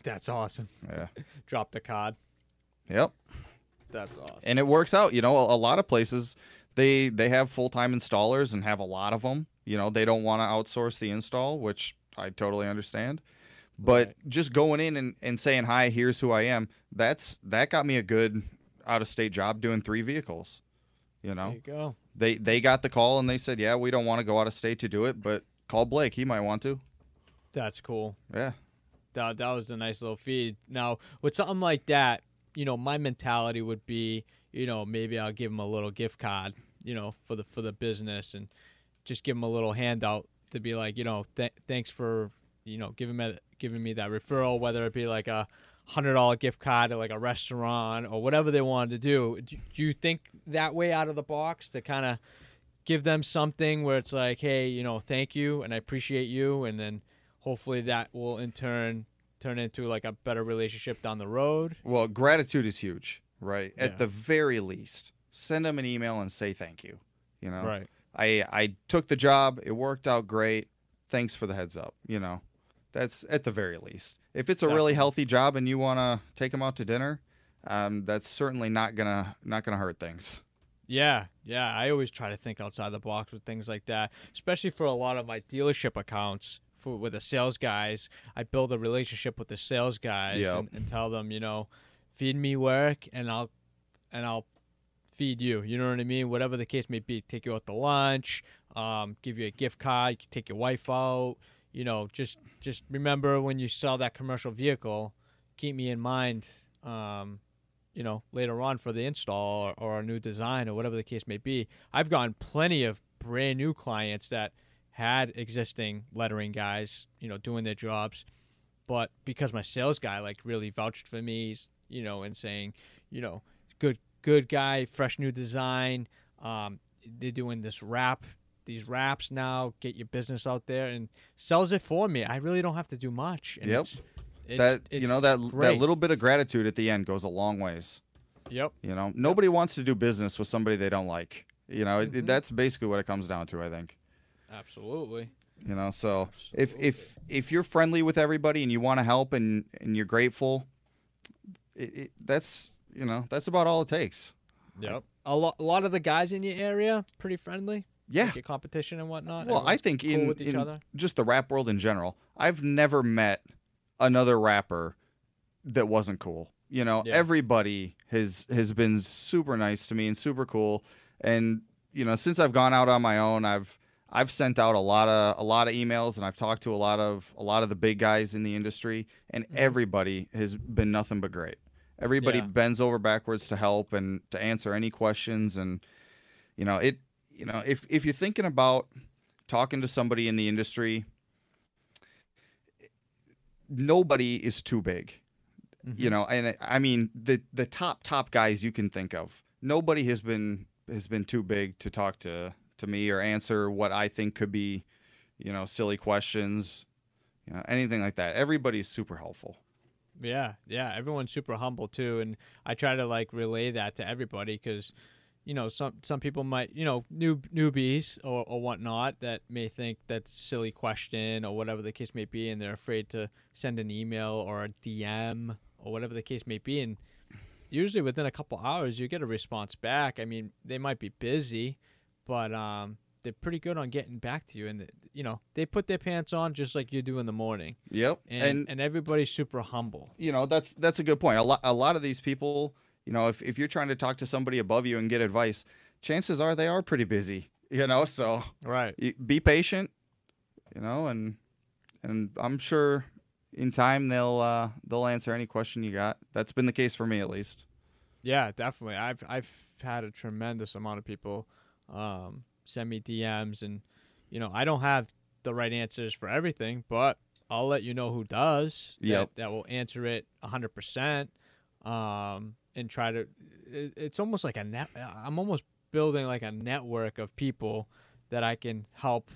That's awesome. Yeah. Drop the card. Yep. That's awesome. And it works out. You know, a lot of places they have full-time installers and have a lot of them. You know, they don't want to outsource the install, which I totally understand. But Right. just going in and saying hi, here's who I am. That got me a good out-of-state job doing 3 vehicles. You There know, you go. they got the call and they said, yeah, we don't want to go out of state to do it, but call Blake, he might want to. That's cool. Yeah. That was a nice little feed. Now, with something like that, my mentality would be, maybe I'll give him a little gift card, for the business, and just give him a little handout to be like, thanks for, giving me that referral, whether it be like a $100 gift card at like a restaurant or whatever they wanted to do. Do you think that way out of the box to kind of give them something where it's like, hey, thank you and I appreciate you, and then hopefully that will in turn into like a better relationship down the road? Well, gratitude is huge, right? Yeah. At the very least, send them an email and say thank you. You know, Right. I took the job. It worked out great. Thanks for the heads up. You know, that's at the very least. If it's a really Definitely. healthy job and you want to take them out to dinner, that's certainly not gonna hurt things. Yeah. I always try to think outside the box with things like that, especially for a lot of my dealership accounts. With the sales guys, I build a relationship with the sales guys. Yep. And tell them, feed me work and I'll feed you. You know what I mean? Whatever the case may be, take you out to lunch, give you a gift card, take your wife out. Just remember when you sell that commercial vehicle, keep me in mind. Later on for the install or a new design or whatever the case may be. I've gotten plenty of brand new clients that had existing lettering guys, doing their jobs, but because my sales guy like really vouched for me, and saying, good guy, fresh new design. They're doing these wraps now. Get your business out there, and sells it for me. I really don't have to do much. And Yep. That great. little bit of gratitude at the end goes a long ways. Yep. You know, nobody wants to do business with somebody they don't like. You know, Mhm. that's basically what it comes down to, I think. Absolutely. You know, so Absolutely. if you're friendly with everybody and you want to help and you're grateful, that's about all it takes. Yep. A lot of the guys in your area pretty friendly. Yeah. Like your competition and whatnot. Well, I Everyone's think cool in with each other. just the rap world in general, I've never met another rapper that wasn't cool. You know, Yeah. everybody has been super nice to me and super cool. And since I've gone out on my own, I've sent out a lot of emails, and I've talked to a lot of the big guys in the industry, and everybody has been nothing but great. Everybody Yeah. bends over backwards to help and to answer any questions. And if you're thinking about talking to somebody in the industry, nobody is too big, Mm-hmm. you know. And I mean, the top guys you can think of, nobody has been too big to talk to me or answer what I think could be, you know, silly questions, you know, anything like that. Everybody's super helpful. Yeah, yeah. Everyone's super humble too, and I try to like relay that to everybody because, you know, some people might, you know, newbies or whatnot that may think that's a silly question or whatever the case may be, and they're afraid to send an email or a DM or whatever the case may be, and usually within a couple hours you get a response back. I mean, they might be busy, but they're pretty good on getting back to you, and you know, they put their pants on just like you do in the morning. Yep. And everybody's super humble. You know, that's a good point. A lot of these people, you know, if you're trying to talk to somebody above you and get advice, chances are they are pretty busy, you know, so Right. be patient, you know, and I'm sure in time they'll answer any question you got. That's been the case for me, at least. Yeah, definitely. I've had a tremendous amount of people send me DMs, and you know, I don't have the right answers for everything, but I'll let you know who does. Yep. That will answer it 100%. And try to. It's almost like a net. I'm almost building like a network of people that I can help.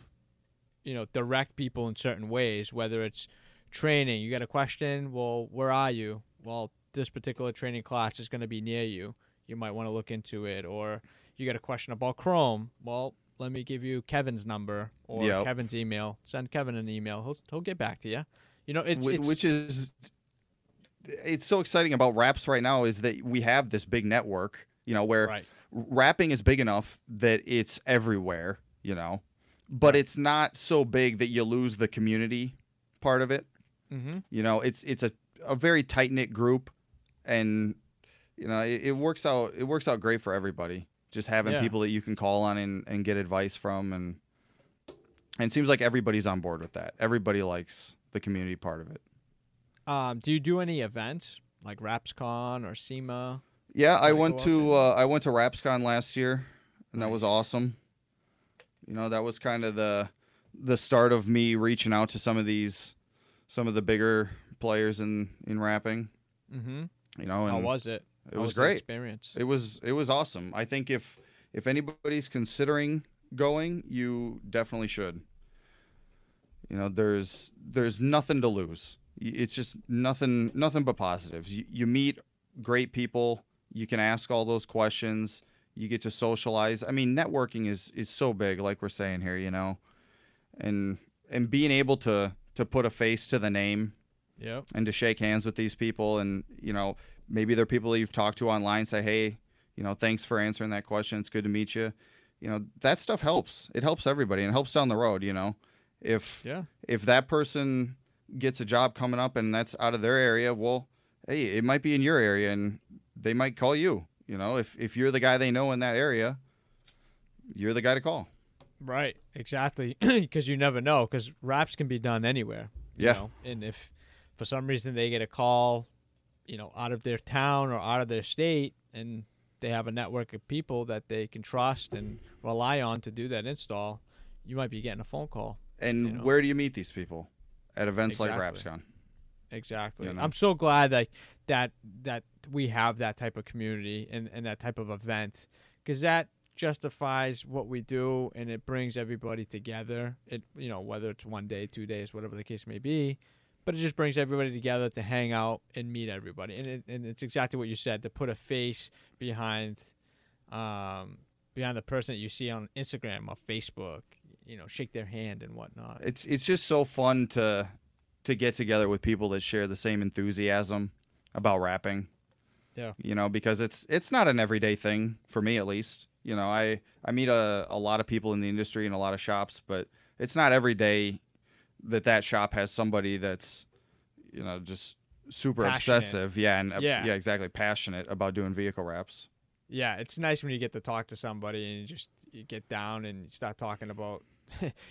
You know, direct people in certain ways, whether it's training. You got a question? Well, where are you? Well, this particular training class is going to be near you. You might want to look into it. Or you got a question about Chrome? Well, let me give you Kevin's number or Yep. Kevin's email. Send Kevin an email. He'll get back to you. You know, it's Which is, it's so exciting about Raps right now is that we have this big network, you know, where right. rapping is big enough that it's everywhere, you know, but it's not so big that you lose the community part of it. Mm-hmm. You know, it's a very tight knit group, and you know, it works out great for everybody. Just having Yeah. people that you can call on and get advice from, and it seems like everybody's on board with that. Everybody likes the community part of it. Do you do any events like RapsCon or SEMA? Yeah, I Gotta went go up to RapsCon last year, and that was Nice. awesome. You know, that was kind of the start of me reaching out to some of the bigger players in rapping. Mm-hmm. You know, How and was it? it How was the great. experience. It was awesome. I think if anybody's considering going, you definitely should. You know, there's nothing to lose. It's just nothing but positives. You meet great people. You can ask all those questions. You get to socialize. I mean, networking is so big, like we're saying here, you know, and being able to put a face to the name Yep. and to shake hands with these people, and you know, maybe they're people that you've talked to online, say, hey, you know, thanks for answering that question, it's good to meet you. You know, that stuff helps. It helps everybody, and it helps down the road. You know, if that person gets a job coming up and that's out of their area, well, hey, it might be in your area and they might call you. You know, if you're the guy they know in that area, you're the guy to call. Right. Exactly. Because you never know. Because raps can be done anywhere. You Yeah. know? And if for some reason they get a call, you know, out of their town or out of their state, and they have a network of people that they can trust and rely on to do that install, you might be getting a phone call. And You know. where do you meet these people? At events like Exactly. RapsCon. Exactly. You know. I'm so glad that we have that type of community and that type of event, because that justifies what we do, and it brings everybody together. It, you know, whether it's 1 day, 2 days, whatever the case may be, but it just brings everybody together to hang out and meet everybody. And it's exactly what you said, to put a face behind the person that you see on Instagram or Facebook. You know, shake their hand and whatnot. It's just so fun to get together with people that share the same enthusiasm about rapping. Yeah. You know, because it's not an everyday thing for me, at least. You know, I meet a lot of people in the industry and a lot of shops, but it's not every day that shop has somebody that's, you know, just super Passionate. obsessive. Yeah. And Yeah. yeah, exactly. Passionate about doing vehicle raps. Yeah, it's nice when you get to talk to somebody and you get down and you start talking about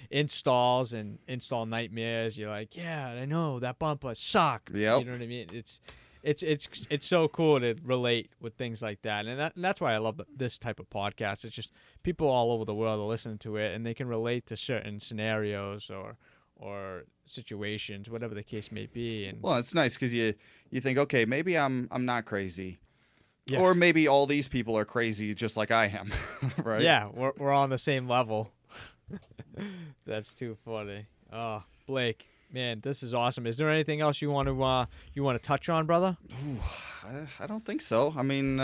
installs and install nightmares. You're like, yeah, I know that bumper sucked. Yep. You know what I mean? It's so cool to relate with things like that, and that's why I love this type of podcast. It's just people all over the world are listening to it, and they can relate to certain scenarios or or situations, whatever the case may be. And Well, it's nice because you think, okay, maybe I'm not crazy, yeah, or maybe all these people are crazy just like I am, right? yeah, we're all on the same level. That's too funny. Oh, Blake, man, this is awesome. Is there anything else you want to touch on, brother? Ooh, I don't think so. I mean,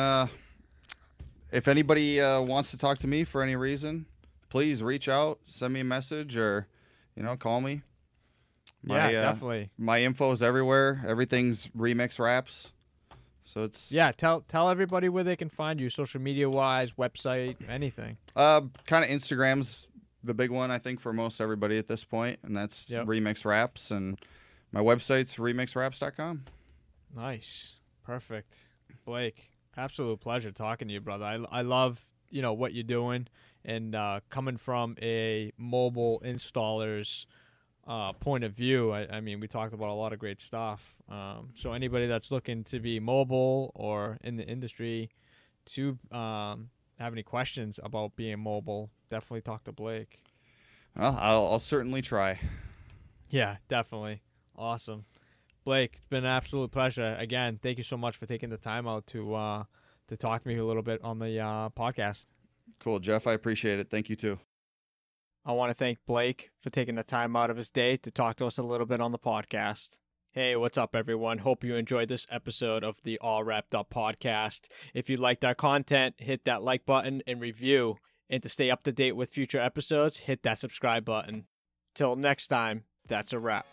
if anybody wants to talk to me for any reason, please reach out, send me a message, or call me. Yeah, definitely. My info is everywhere. Everything's Remix Raps. So it's tell everybody where they can find you, social media wise, website, anything. kind of Instagram's the big one, I think, for most everybody at this point, and that's Remix Raps, and my website's remixraps.com. Nice, perfect, Blake. Absolute pleasure talking to you, brother. I love what you're doing, and coming from a mobile installer's point of view. I mean, we talked about a lot of great stuff. So anybody that's looking to be mobile or in the industry to have any questions about being mobile, definitely talk to Blake. Well, I'll certainly try. Yeah, definitely. Awesome. Blake, it's been an absolute pleasure. Again, thank you so much for taking the time out to talk to me a little bit on the podcast. Cool, Jeff. I appreciate it. Thank you, too. I want to thank Blake for taking the time out of his day to talk to us a little bit on the podcast. Hey, what's up, everyone? Hope you enjoyed this episode of the All Wrapped Up podcast. If you liked our content, hit that like button and review. And to stay up to date with future episodes, hit that subscribe button. Till next time, that's a wrap.